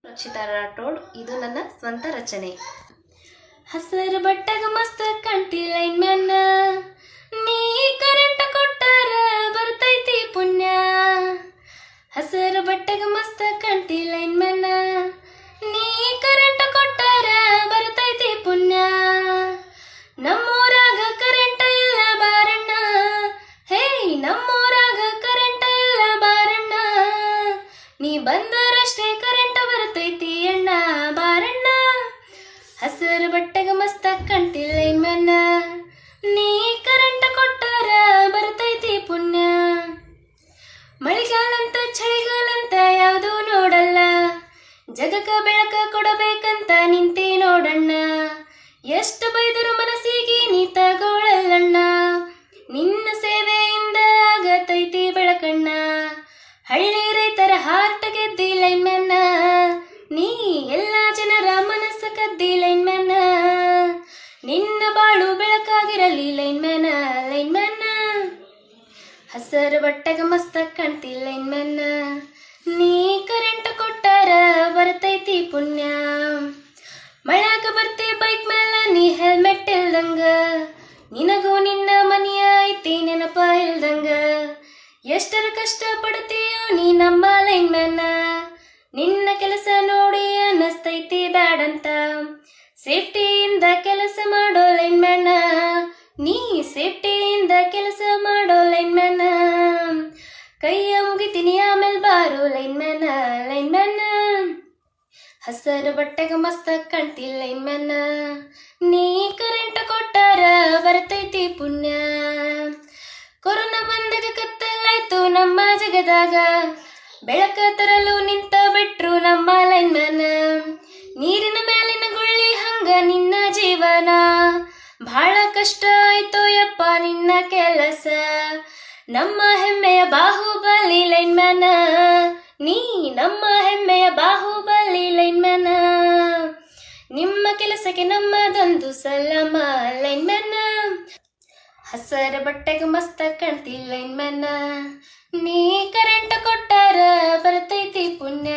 ರಕ್ಷಿತಾ ರಾಠೋಡ್. ಇದು ನನ್ನ ಸ್ವಂತ ರಚನೆ. ಹಸರು ಬಟ್ಟೆಗ ಮಸ್ತ್ ಕಾಣ್ತಿ ಲೈನ್ ಮ್ಯಾನ್, ನೀ ಕರೆಂಟ್ ಕೊಟ್ಟಾರ ಬರ್ತೈತಿ ಪುಣ್ಯ. ಹಸರು ಬಟ್ಟೆಗ ಮಸ್ತ್ ಕಾಣ್ತಿ ಲೈನ್ ಮ್ಯಾನ್, ನೀ ಕರೆಂಟ್ ಕೊಟ್ಟಾರ ಬರ್ತೈತಿ ಪುಣ್ಯ. ನಮ್ಮೂರಾಗ ಕರೆಂಟ್ ಇಲ್ಲ ಬಾರಣ್ಣ, ಹೇ ನಮ್ಮೂರಾಗ ಕರೆಂಟ್ ಇಲ್ಲ ಬಾರಣ್ಣ, ನೀ ಬಂದರಷ್ಟೇ ಕರೆಂಟ್ ಬರ್ತೈತಿ ಅಣ್ಣ ಬಾರಣ್ಣ. ಹಸರು ಬಟ್ಟೆಗ ಮಸ್ತ ಕಾಣ್ತಿ ಲೈನ್ ಮ್ಯಾನ್, ನೀ ಕರೆಂಟ್ ಕೊಟ್ಟಾರ ಬರ್ತೈತಿ ಪುಣ್ಯ. ಮಳಿಗಾಲಂತ ಚಳಿಗಾಲಂತ ಯಾವುದು ನೋಡಲ್ಲ, ಜಗಕ್ಕ ಬೆಳಕ ಕೊಡಬೇಕಂತ ನಿಂತಿ ನೋಡಣ್ಣ. ಎಷ್ಟು ಬೈದರು ಮನಸ್ಸಿಗೆ ನೀ ತಗೊಳ್ಳಲ್ಲಣ್ಣ, ನಿನ್ನ ಸೇವೆಯಿಂದ ಆಗತೈತಿ ಬೆಳಕಣ್ಣ. ಹಳ್ಳಿ ರೈತರ ಹಾರ್ಟ್ ಗೆದ್ದಿ ಲೈನ್ ಮ್ಯಾನ್, ನೀ ಎಲ್ಲ ಜನರ ಮನಸ್ಸ ಕದ್ದಿ ಲೈನ್ ಮ್ಯಾನ್. ನಿನ್ನ ಬಾಳು ಬೆಳಕಾಗಿರಲಿ ಲೈನ್ ಮ್ಯಾನ್, ಲೈನ್ ಮ್ಯಾನ್. ಹಸರು ಬಟ್ಟೆಗ ಮಸ್ತ ಕಾಣ್ತಿ ಲೈನ್ ಮ್ಯಾನ್, ನೀ ಕರೆಂಟ್ ಕೊಟ್ಟಾರ ಬರ್ತೈತಿ ಪುಣ್ಯ. ಮಳ್ಯಾಗ ಬರ್ತಿ ಬೈಕ್ ಮೇಲ ನೀ ಹೆಲ್ಮೆಟ್ ಇಲ್ದಂಗ, ನಿನಗೂ ನಿನ್ನ ಮನೆಯ ಐತಿ ನೆನಪ ಇಲ್ದಂಗ. ಎಷ್ಟರ ಕಷ್ಟ ಪಡ್ತೀಯೋ ನೀ ನಮ್ಮ ಲೈನ್ ಮ್ಯಾನ್, ನಿನ್ನ ಕೆಲಸ ನೋಡಿ ಅನ್ನಸ್ತೈತಿ ಬ್ಯಾಡಂತ. ಸೇಫ್ಟಿಯಿಂದ ಕೆಲಸ ಮಾಡೋ ಲೈನ್ ಮ್ಯಾನ್, ನೀ ಸೇಫ್ಟಿಯಿಂದ ಕೆಲಸ ಮಾಡೋ ಲೈನ್ ಮ್ಯಾನ್. ಕೈಯ ಮುಗಿತೀನಿ ಆಮೇಲೆ ಬಾರೋ ಲೈನ್ ಮ್ಯಾನ್, ಲೈನ್ ಮ್ಯಾನ್. ಹಸರು ಬಟ್ಟೆಗ ಮಸ್ತ ಕಾಣ್ತಿ ಲೈನ್ ಮ್ಯಾನ್, ನೀ ಕರೆಂಟ್ ಕೊಟ್ಟಾರ ಬರ್ತೈತಿ ಪುಣ್ಯ. ಕೊರೋನಾ ಬಂದಾಗ ಕತ್ತಲಾಯ್ತು ನಮ್ಮ ಜಗದಾಗ, ಬೆಳಕ ತರಲು ನಿಂತ ಬಿಟ್ರು ನಮ್ಮ ಲೈನ್ ಮ್ಯಾನ್. ನೀರಿನ ಮೇಲಿನ ಗುಳ್ಳಿ ಹಂಗ ನಿನ್ನ ಜೀವನ, ಬಹಳ ಕಷ್ಟ ಆಯ್ತು ಯಪ್ಪ ನಿನ್ನ ಕೆಲಸ. ನಮ್ಮ ಹೆಮ್ಮೆಯ ಬಾಹುಬಲಿ ಲೈನ್ ಮ್ಯಾನ್, ನೀ ನಮ್ಮ ಹೆಮ್ಮೆಯ ಬಾಹುಬಲಿ ಲೈನ್ ಮ್ಯಾನ್. ನಿಮ್ಮ ಕೆಲಸಕ್ಕೆ ನಮ್ಮದೊಂದು ಸಲಾಮ ಲೈನ್ ಮ್ಯಾನ್. ಹಸರು ಬಟ್ಟೆಗ ಮಸ್ತ ಕಾಣ್ತಿ ಲೈನ್ ಮ್ಯಾನ್, ನೀ ಕರೆಂಟ್ ಕೊಟ್ಟಾರ ಬರ್ತೈತಿ ಪುಣ್ಯ.